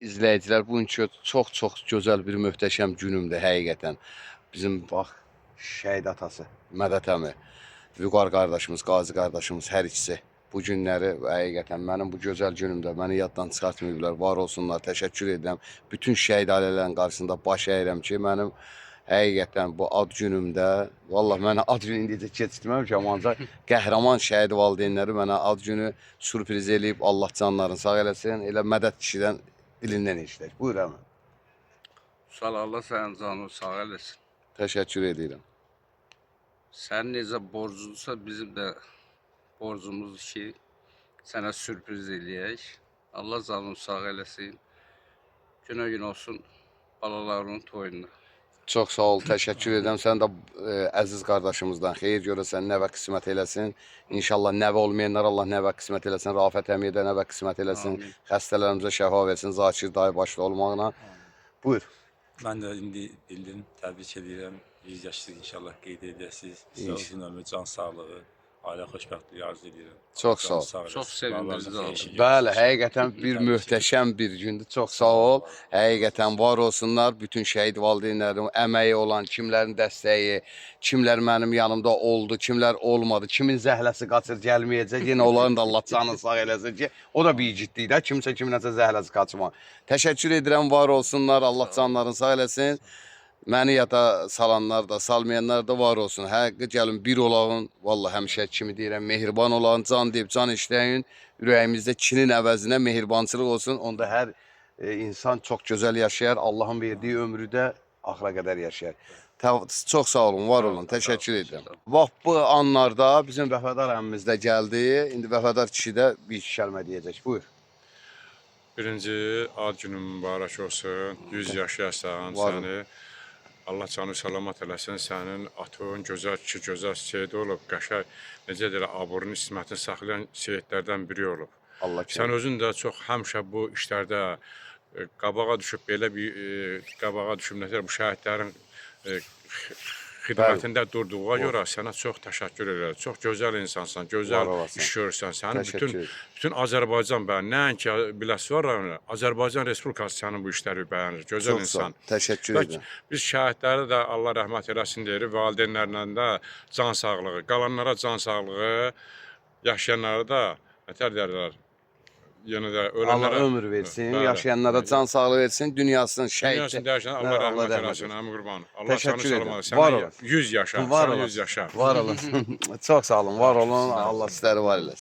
izləyicilər, bugünkü çox gözəl bir möhtəşəm günümdür həqiqətən. Bizim bax şəhid atası Mədət əmi, Vüqar qardaşımız, Qazi qardaşımız hər ikisi bu günləri həqiqətən mənim bu gözəl günümdə məni yaddan çıxartmayıblar. Var olsunlar, təşəkkür edirəm. Bütün şəhid ailələrin qarşısında baş əyirəm ki, mənim həqiqətən bu ad günümdə, vallahi mənə ad günü indicə keçirməmişəm, ancaq qəhrəman şəhid valideynləri mənə ad günü sürpriz eləyib, Allah canlarını sağ eləsin. Elə Mədət kişidən dilindən eşitək. Buyur əmi. Sağ Allah sənin canını sağ eləsin. Təşəkkür edirəm. Sən necə borcluysa bizim də borcumuzdur ki, sənə sürpriz eləyək. Allah canını sağ eləsin. Günə gün olsun balalarının toyunda. Çox sağ ol, təşəkkür edirəm. Sən də əziz qardaşımızdan xeyir görəsən, nəvə qismət eləsin. İnşallah nəvə olmayanlar Allah nəvə qismət eləsin. Rafət əmiyə də nəvə qismət eləsin. Amin. Xəstələrimizə şəfa versin. Zakir dayı başda olmaqla. Buyur. Ben de indi bildim, təbrik edirəm. 100 yaşlı inşallah qeyd edəsiniz. Sizə uzun ömür, can sağlığı, ailə xoşbəxtliyi arzu edirəm. Çox sağ ol. Çox sevindirici. Bəli, həqiqətən bir möhtəşəm bir gündür. Çox sağ ol. Həqiqətən var olsunlar bütün şəhid valideynlərin əməyi olan, kimlərin dəstəyi, kimlər mənim yanımda oldu, kimlər olmadı, kimin zəhləsi qaçır gəlməyəcək. Yenə onların da Allah canını sağ eləsin ki, o da bir igidlik də, kimsə kiminəsə zəhləsi qaçmaq. Təşəkkür edirəm, var olsunlar, Allah canlarını sağ eləsin. Məni yada salanlar da, salmayanlar da var olsun. Həqiqi gəlin bir olağın, vallahi həmişə kimi deyirəm, mehriban olağın, can deyib can işləyin. Ürəyimizdə kinin əvəzinə mehribançılıq olsun. Onda hər insan çox gözəl yaşayar. Allahın verdiyi ömrü də axıra qədər yaşayar. Çox sağ olun, var olun. Təşəkkür edirəm. Bax bu anlarda bizim Vəfadar əmimiz də gəldi. İndi Vəfadar kişi də bir iki kəlmə deyəcək. Buyur. Birinci ad günün mübarək olsun. 100 yaşayasan səni. Allah canı salamat eləsin. Sənin atın gözəl ki, gözəl seyid olub. Qəşəng, necə deyirlər, aborun ismətini saxlayan seyidlərdən biri olub. Allah Sən özün də çox həmişə bu işlərdə qabağa düşüb, belə bir qabağa düşüb, necə bu şəhidlərin xidmətində durduğuna görə sənə çox təşəkkür edirəm. Çox gözəl insansan, gözəl iş görürsən. Sənin bütün Azərbaycan bəyənir. Nəinki Biləsuvar rayonu, Azərbaycan Respublikası sənin bu işləri bəyənir. Gözəl insan. Təşəkkür edirəm. Biz şəhidləri də Allah rəhmət eləsin deyirik, valideynlərlə də can sağlığı, qalanlara can sağlığı, yaşayanlara da nətər deyirlər, yenə də ölənlərə Allah ömür versin, yaşayanlara can sağlığı versin, dünyasının şəhid. Dünyasını dəyişən Allah rəhmət eləsin, əmi qurban. Allah canı Təşəkkür salamat. edirəm. Var ol. 100 yaşa, Var sən olun. 100 yaşa. Var olun. Çox sağ olun, var olun. Allah sizləri var eləsin.